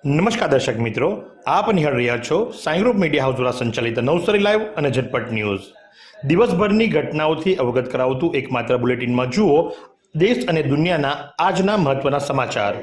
નમસ્કાર દર્શક મિત્રો, આપ નિહાળ રહ્યા છો સાઈ ગ્રુપ મીડિયા હાઉસ દ્વારા સંચાલિત નવસારી લાઈવ અને ઝટપટ ન્યૂઝ. દિવસભરની ઘટનાઓથી અવગત કરાવતું એકમાત્ર બુલેટિનમાં જુઓ દેશ અને દુનિયાના આજના મહત્વના સમાચાર.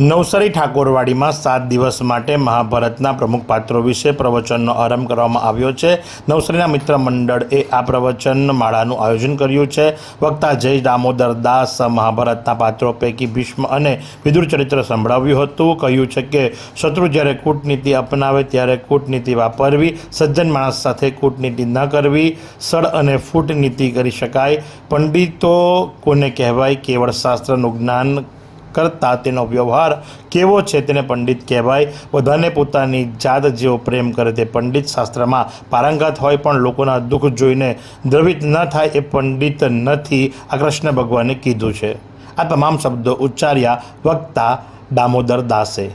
નવસારી ઠાકોરવાડીમાં 7 દિવસ માટે મહાભારતના પ્રમુખ પાત્રો વિશે પ્રવચનનો આરંભ કરવામાં આવ્યો છે. નવસારીના મિત્ર મંડળે આ પ્રવચન માળાનું આયોજન કર્યું છે. વક્તા જય દામોદર દાસ મહાભારતના પાત્રો પૈકી ભીષ્મ અને વિદુર ચરિત્ર સંભળાવ્યું હતું. કહ્યું છે કે શત્રુ જ્યારે કૂટનીતિ અપનાવે ત્યારે કૂટનીતિ વાપરવી, સજ્જન માણસ સાથે કૂટનીતિ ન કરવી, સળ અને ફૂટ નીતિ કરી શકાય. પંડિતો કોને કહેવાય? કેવળ શાસ્ત્રનું જ્ઞાન કરતાં તેનો વ્યવહાર કેવો છે તેને પંડિત કહેવાય. બધાને પોતાની જાત જેવો પ્રેમ કરે તે પંડિત. શાસ્ત્રમાં પારંગત હોય પણ લોકોના દુઃખ જોઈને દ્રવિત ન થાય એ પંડિત નથી, આ કૃષ્ણ ભગવાને કીધું છે. આ તમામ શબ્દો ઉચ્ચાર્યા વક્તા દામોદર દાસે.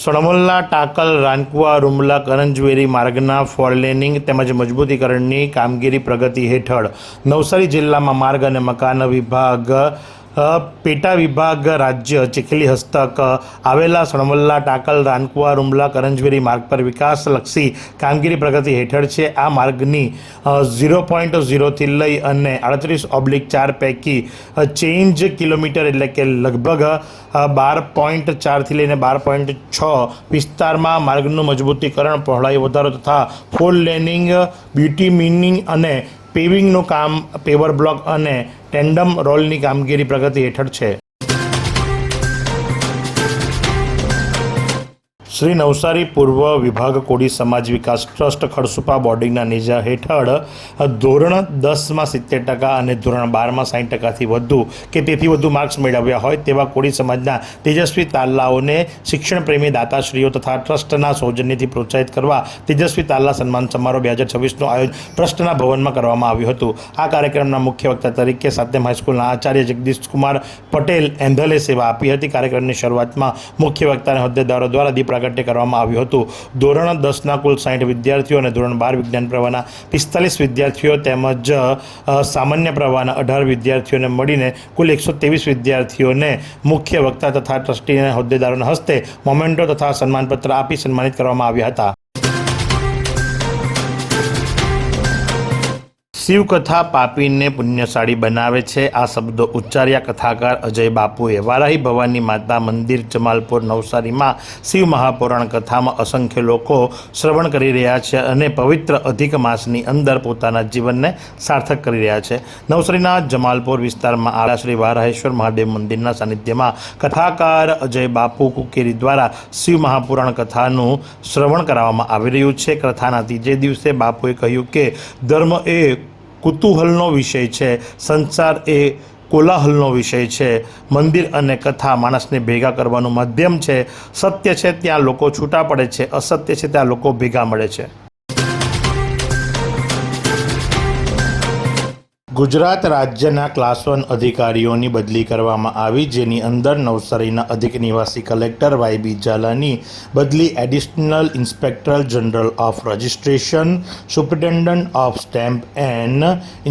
સણમોલના ટાકલ રાનકુવા રૂમલા કરંજવેરી માર્ગના ફોરલેનિંગ તેમજ મજબૂતીકરણની કામગીરી પ્રગતિ હેઠળ નવસારી જિલ્લામાં માર્ગ અને મકાન વિભાગ પેટા વિભાગ રાજ્ય ચીખલી હસ્તક આવેલા સણમોલના ટાકલ રાનકુવા રૂમલા કરંજવેરી માર્ગ પર વિકાસલક્ષી કામગીરી પ્રગતિ હેઠળ છે. આ માર્ગની 0.0થી લઈ અને 38/4 પૈકી ચેન્જ કિલોમીટર એટલે કે લગભગ 12.4થી લઈને 12.6 વિસ્તારમાં માર્ગનું મજબૂતીકરણ, પહોળાઈ વધારો તથા ફોર લેનિંગ, બ્યુટીમિનિંગ અને પેવિંગનું કામ, પેવર બ્લોક અને ટેન્ડમ રોલની કામગીરી પ્રગતિ હેઠળ છે. શ્રી નવસારી પૂર્વ વિભાગ કોળી સમાજ વિકાસ ટ્રસ્ટ ખડસુપા બોર્ડિંગના નેજા હેઠળ ધોરણ 10માં 70% અને ધોરણ 12માં 60%થી વધુ કે તેથી વધુ માર્ક્સ મેળવ્યા હોય તેવા કોળી સમાજના તેજસ્વી તારલાઓને શિક્ષણ પ્રેમી દાતાશ્રીઓ તથા ટ્રસ્ટના સૌજન્યથી પ્રોત્સાહિત કરવા તેજસ્વી તારલા સન્માન સમારોહ 2026નું આયોજન ટ્રસ્ટના ભવનમાં કરવામાં આવ્યું હતું. આ કાર્યક્રમના મુખ્ય વક્તા તરીકે સાતમ હાઈસ્કૂલના આચાર્ય જગદીશકુમાર પટેલ એંધલે સેવા આપી હતી. કાર્યક્રમની શરૂઆતમાં મુખ્ય વક્તાના હોદ્દેદારો દ્વારા દીપ કરવામાં આવ્યું હતું. ધોરણ 10ના કુલ 60 વિદ્યાર્થીઓ અને ધોરણ 12 વિજ્ઞાન પ્રવાહના 45 વિદ્યાર્થીઓ તેમજ સામાન્ય પ્રવાહના 18 વિદ્યાર્થીઓને મળીને કુલ 123 વિદ્યાર્થીઓને મુખ્ય વક્તા તથા ટ્રસ્ટીના હોદ્દેદારોના હસ્તે મોમેન્ટો તથા સન્માનપત્ર આપી સન્માનિત કરવામાં આવ્યા હતા. શિવકથા પાપીને પુણ્યશાળી બનાવે છે, આ શબ્દો ઉચ્ચાર્યા કથાકાર અજય બાપુએ. વારાહી ભવાની માતા મંદિર જમાલપુર નવસારીમાં શિવ મહાપુરાણ કથામાં અસંખ્ય લોકો શ્રવણ કરી રહ્યા છે અને પવિત્ર અધિક માસની અંદર પોતાના જીવનને સાર્થક કરી રહ્યા છે. નવસારીના જમાલપુર વિસ્તારમાં આવેલા શ્રી વારાહેશ્વર મહાદેવ મંદિરના સાનિધ્યમાં કથાકાર અજય બાપુ કુકેરી દ્વારા શિવ મહાપુરાણ કથાનું શ્રવણ કરાવવામાં આવી રહ્યું છે. કથાના ત્રીજે દિવસે બાપુએ કહ્યું કે ધર્મ એ કુતૂહલનો વિષય છે, સંસાર એ કોલાહલનો વિષય છે, મંદિર અને કથા માણસને ભેગા કરવાનું માધ્યમ છે. સત્ય છે ત્યાં લોકો છૂટા પડે છે, અસત્ય છે ત્યાં લોકો ભેગા મળે છે. ગુજરાત રાજ્યના ક્લાસ 1 અધિકારીઓની બદલી કરવામાં આવી, જેની અંદર નવસારીના અધિક નિવાસી કલેક્ટર વાય.બી. ઝાલાની બદલી additional inspector general of registration, superintendent of stamp and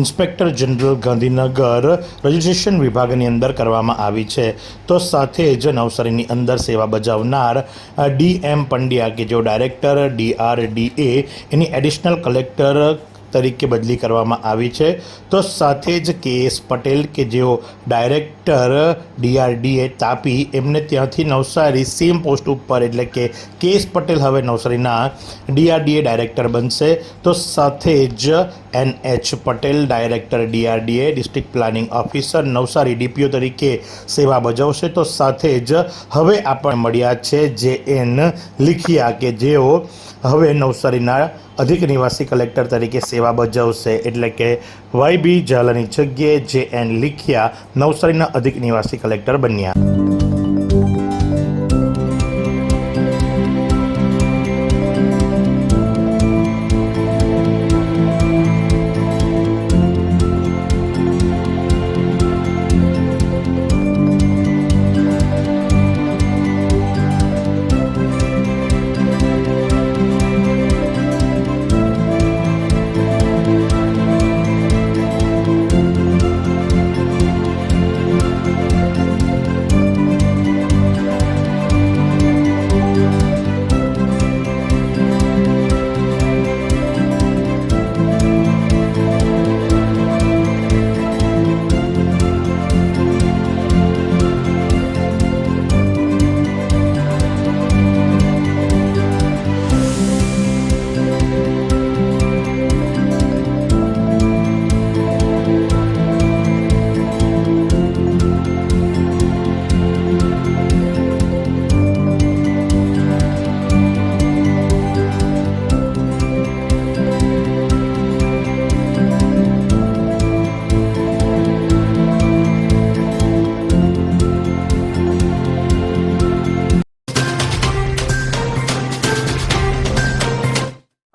inspector general Gandhinagar registration વિભાગની અંદર કરવામાં આવી છે. તો સાથે જ નવસારીની અંદર સેવા બજાવનાર ડી.એમ. પંડ્યા કે જેઓ ડાયરેક્ટર DRDA એની એડિશનલ કલેક્ટર તરીકે બદલી કરવામાં આવી છે. તો સાથે જ કે.એસ. પટેલ કે જેઓ ડાયરેક્ટર DRDA તાપી એમને ત્યાંથી નવસારી સેમ પોસ્ટ ઉપર એટલે કે કે.એસ. પટેલ હવે નવસારીના DRDA ડાયરેક્ટર બનશે. તો સાથે જ NH. Patel director DRDA district planning officer Navsari DPO તરીકે સેવા બજાવશે. તો સાથે જ હવે આપણને મળ્યા છે JN. લીખિયા કે જેઓ હવે નવસારીના અધિક નિવાસી કલેક્ટર તરીકે સેવા બજાવશે. એટલે કે વાય.બી. ઝાલાની જગ્યાએ JN. લીખિયા નવસારીના અધિક નિવાસી કલેક્ટર બન્યા.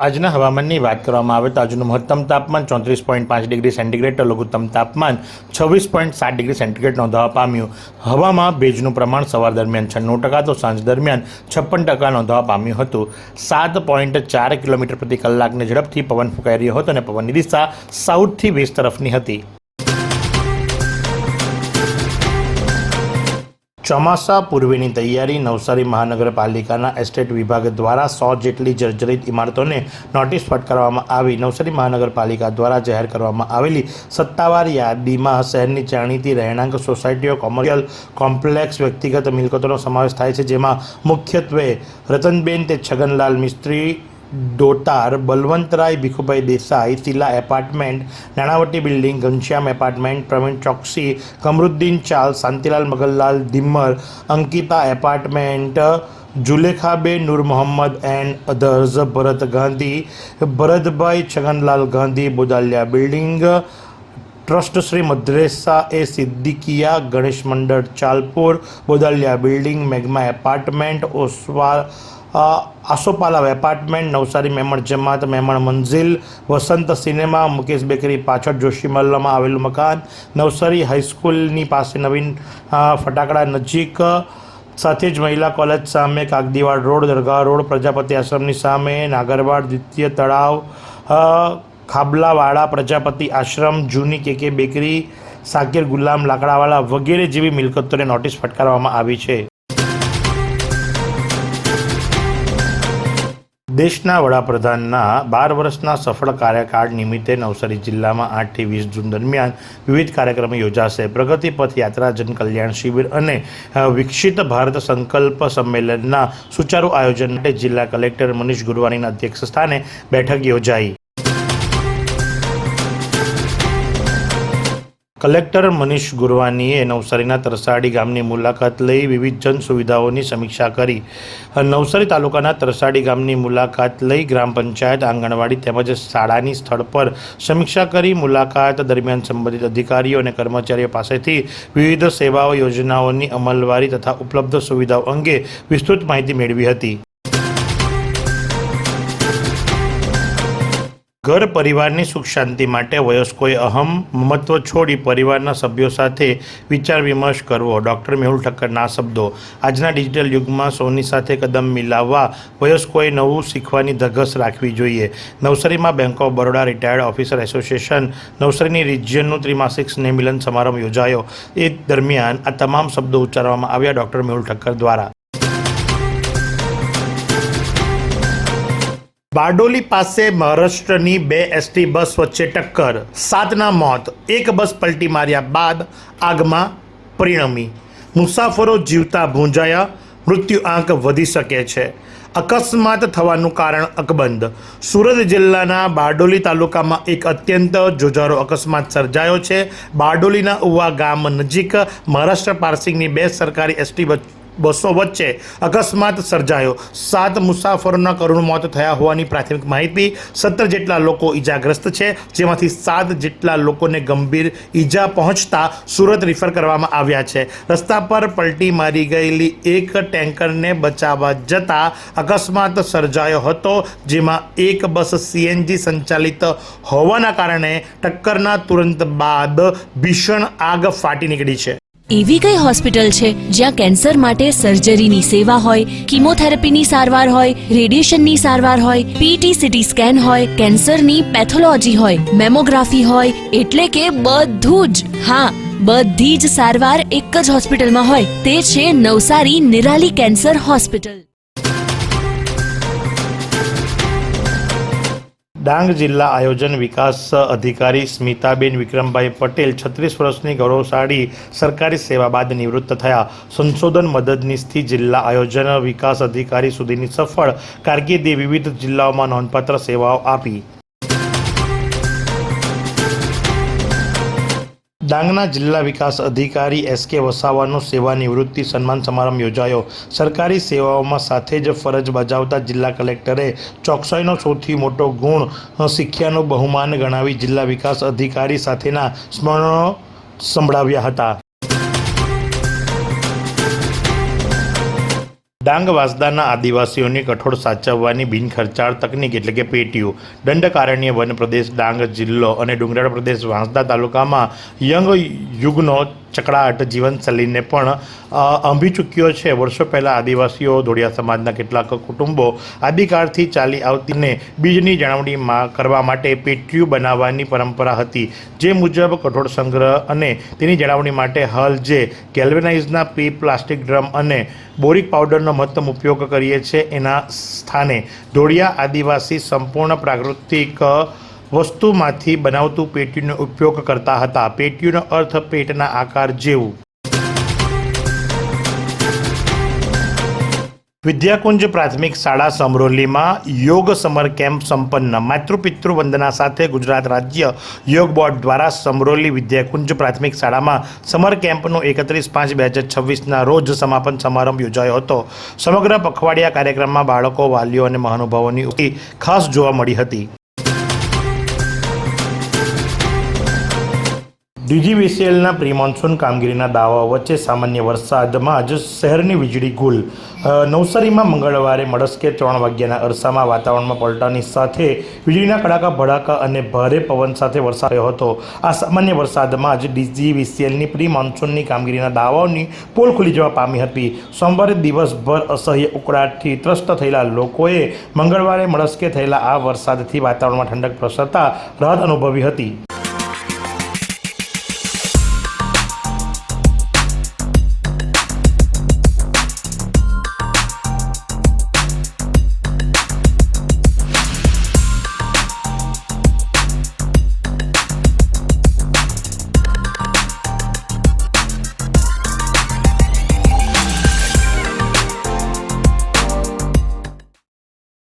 આજના હવામાનની વાત કરવામાં આવે તો આજનું મહત્તમ તાપમાન 34.5 ડિગ્રી સેન્ટીગ્રેડ તો લઘુત્તમ તાપમાન 26.7 ડિગ્રી સેન્ટીગ્રેડ નોંધવા પામ્યું. હવામાં ભેજનું પ્રમાણ સવાર દરમિયાન 96% તો સાંજ દરમિયાન 56% નોંધવા પામ્યું હતું. 7.4 કિલોમીટર પ્રતિ કલાકની ઝડપથી પવન ફૂંકાઈ રહ્યો હતો અને પવનની દિશા સાઉથથી વેસ્ટ તરફની હતી. ચોમાસા પૂર્વેની તૈયારી. નવસારી મહાનગરપાલિકાના એસ્ટેટ વિભાગ દ્વારા 100 જેટલી જર્જરિત ઇમારતોને નોટિસ ફટકારવામાં આવી. નવસારી મહાનગરપાલિકા દ્વારા જાહેર કરવામાં આવેલી સત્તાવાર યાદીમાં શહેરની જાણીતી રહેણાંક સોસાયટીઓ, કોમર્શિયલ કોમ્પ્લેક્સ, વ્યક્તિગત મિલકતોનો સમાવેશ થાય છે, જેમાં મુખ્યત્વે રતનબેન તે Chhaganlal Mistry, Dotar, Balvantrai Bhikhubhai Desai, Tila apartment, Nanavati building, Ghanshyam apartment, Pravin Choksi, Kamruddin Chawl, Shantilal Maganlal Dhimmar, Ankita apartment, Zulekhaben Noor Mohammad and others, Bharat Gandhi, Bharatbhai Chhaganlal Gandhi, Bodaliya building, trust Shri Madresa e Siddiqiya, Ganesh Mandal Chalpur, Bodaliya building, મેઘમા apartment, Asopala apartment, Navsari Memon Jamat, Memon Manzil, Vasant cinema, Mukesh bakery પાછળ જોશી મહલ્લામાં આવેલું મકાન, નવસારી હાઈસ્કૂલની પાસે નવીન ફટાકડા નજીક, સાથે જ મહિલા કોલેજ સામે કાગદીવાડ રોડ, દરગાહ રોડ, પ્રજાપતિ આશ્રમની સામે, નાગરવાડ, દ્વિતીય તળાવ, ખાબલાવાડા પ્રજાપતિ આશ્રમ, જૂની કેકે બેકરી, સાકિર ગુલામ લાકડાવાળા વગેરે જેવી મિલકતોને નોટિસ ફટકારવામાં આવી છે. દેશના વડાપ્રધાનના 12 વર્ષના સફળ કાર્યકાળ નિમિત્તે નવસારી જિલ્લામાં 8 થી 20 જૂન દરમિયાન વિવિધ કાર્યક્રમો યોજાશે. પ્રગતિ પથ યાત્રા, જનકલ્યાણ શિબિર અને વિકસિત ભારત સંકલ્પ સંમેલનના સુચારુ આયોજન માટે જિલ્લા કલેક્ટર મનીષ ગુરવાનીના અધ્યક્ષ સ્થાને બેઠક યોજાઈ. કલેક્ટર મનીષ ગુરવાનીએ નવસારીના તરસાડી ગામની મુલાકાત લઈ વિવિધ જન સુવિધાઓની સમીક્ષા કરી. નવસારી તાલુકાના તરસાડી ગામની મુલાકાત લઈ ગ્રામ પંચાયત, આંગણવાડી તેમજ શાળાની સ્થળ પર સમીક્ષા કરી. મુલાકાત દરમિયાન સંબંધિત અધિકારીઓ અને કર્મચારીઓ પાસેથી વિવિધ સેવાઓ, યોજનાઓની અમલવારી તથા ઉપલબ્ધ સુવિધાઓ અંગે વિસ્તૃત માહિતી મેળવી હતી. ઘર પરિવારની સુખ શાંતિ માટે વયસ્કોએ અહમ મમત્વ છોડી પરિવારના સભ્યો સાથે વિચાર વિમર્શ કરવો. ડૉક્ટર મેહુલ ઠક્કરના શબ્દો. આજના ડિજિટલ યુગમાં સૌની સાથે કદમ મિલાવવા વયસ્કોએ નવું શીખવાની ધગશ રાખવી જોઈએ. નવસારીમાં bank of Baroda retired officer association નવસારીની રિજિયનનું ત્રિમાસિક સ્નેહ મિલન સમારંભ યોજાયો. એ દરમિયાન આ તમામ શબ્દો ઉચ્ચારવામાં આવ્યા ડૉક્ટર મેહુલ ઠક્કર દ્વારા. બારડોલી પાસે મહારાષ્ટ્રની 2 એસટી બસ વચ્ચે ટક્કર, 7ના મોત. એક બસ પલટી માર્યા બાદ આગમાં પરિણમી. મુસાફરો જીવતા ભૂંજાયા. મૃત્યુ આંક વધી શકે છે. અકસ્માત થવાનું કારણ અકબંધ. સુરત જિલ્લાના બારડોલી તાલુકામાં એક અત્યંત જોજારો અકસ્માત સર્જાયો છે. બારડોલીના ઉવા ગામ નજીક મહારાષ્ટ્ર પાર્સિંગની 2 સરકારી એસટી બસો વચ્ચે અકસ્માત સર્જાયો. 7 મુસાફરોના કરુણ મોત થયા હોવાની પ્રાથમિક માહિતી. 17 જેટલા લોકો ઈજાગ્રસ્ત છે, જેમાંથી 7 જેટલા લોકોને ગંભીર ઈજા પહોંચતા સુરત રિફર કરવામાં આવ્યા છે. રસ્તા પર પલટી મારી ગયેલી એક ટેન્કરને બચાવવા જતા અકસ્માત સર્જાયો હતો, જેમાં એક બસ સીએનજી સંચાલિત હોવાના કારણે ટક્કરના તુરંત બાદ ભીષણ આગ ફાટી નીકળી છે. એવી કઈ હોસ્પિટલ છે જ્યાં કેન્સર માટે સર્જરીની સેવા હોય, કીમોથેરાપીની સારવાર હોય, રેડિયેશનની સારવાર હોય, પીટી સીટી સ્કેન હોય, કેન્સરની પેથોલોજી હોય, મેમોગ્રાફી હોય, એટલે કે બધું જ. હા, બધી જ સારવાર એક જ હોસ્પિટલમાં હોય. તે છે નવસારી નિરાલી કેન્સર હોસ્પિટલ. ડાંગ જિલ્લા આયોજન વિકાસ અધિકારી સ્મિતાબેન વિક્રમભાઈ પટેલ 36 વર્ષની ગૌરવશાળી સરકારી સેવા બાદ નિવૃત્ત થયા. સંશોધન મદદનીશથી જિલ્લા આયોજન વિકાસ અધિકારી સુધીની સફળ કારકિર્દી વિવિધ જિલ્લાઓમાં નોંધપાત્ર સેવાઓ આપી. ડાંગના જિલ્લા વિકાસ અધિકારી એસ.કે. વસાવાનો સેવાનિવૃત્તિ સન્માન સમારંભ યોજાયો. સરકારી સેવાઓમાં સાથે જ ફરજ બજાવતા જિલ્લા કલેક્ટરે ચોકસાઈનો સૌથી મોટો ગુણ શીખ્યાનું બહુમાન ગણાવી જિલ્લા વિકાસ અધિકારી સાથેના સ્મરણો સંભળાવ્યા હતા. ડાંગ વાંસદાના આદિવાસીઓની કઠોળ સાચવવાની બિનખર્ચાળ તકનીક એટલે કે પેટીયું દંડકારણ્ય વન પ્રદેશ ડાંગ જિલ્લો અને ડુંગરાળ પ્રદેશ વાંસદા તાલુકામાં યંગ યુગનો ચકડાટ જીવનશૈલીને પણ આંભી ચૂક્યો છે. વર્ષો પહેલાં આદિવાસીઓ ધોળિયા સમાજના કેટલાક કુટુંબો આદિકાળથી ચાલી આવતીને બીજની જાળવણી કરવા માટે પેટીયું બનાવવાની પરંપરા હતી. જે મુજબ કઠોળ સંગ્રહ અને તેની જાળવણી માટે હલ જે ગેલ્વેનાઇઝના પ્લાસ્ટિક ડ્રમ અને બોરિક પાવડરનો મહત્તમ ઉપયોગ કરીએ છીએ એના સ્થાને ધોળિયા આદિવાસી સંપૂર્ણ પ્રાકૃતિક વસ્તુમાંથી બનાવતું પેટીયુંનો ઉપયોગ કરતા હતા. પેટીયુંનો અર્થ પેટના આકાર જેવું. વિદ્યાકુંજ પ્રાથમિક શાળા સમરોલીમાં યોગ સમર કેમ્પ સંપન્ન. માતૃપિતૃ વંદના સાથે ગુજરાત રાજ્ય યોગ બોર્ડ દ્વારા સમરોલી વિદ્યાકુંજ પ્રાથમિક શાળામાં સમર કેમ્પનું 31/5/2026ના રોજ સમાપન સમારંભ યોજાયો હતો. સમગ્ર પખવાડિયા કાર્યક્રમમાં બાળકો, વાલીઓ અને મહાનુભાવોની ઉપસ્થિતિ ખાસ જોવા મળી હતી. DGVCLના પ્રી મોન્સૂન કામગીરીના દાવાઓ વચ્ચે સામાન્ય વરસાદમાં જ શહેરની વીજળી ગુલ. નવસારીમાં મંગળવારે મળસ્કે 3 વાગ્યાના અરસામાં વાતાવરણમાં પલટાની સાથે વીજળીના કડાકા ભડાકા અને ભારે પવન સાથે વરસાદ થયો હતો. આ સામાન્ય વરસાદમાં જ DGVCLની પ્રી મોન્સૂનની કામગીરીના દાવાઓની પોલ ખુલી જવા પામી હતી. સોમવારે દિવસભર અસહ્ય ઉકળાટથી ત્રસ્ત થયેલા લોકોએ મંગળવારે મળસ્કે થયેલા આ વરસાદથી વાતાવરણમાં ઠંડક પ્રસરતા રાહત અનુભવી હતી.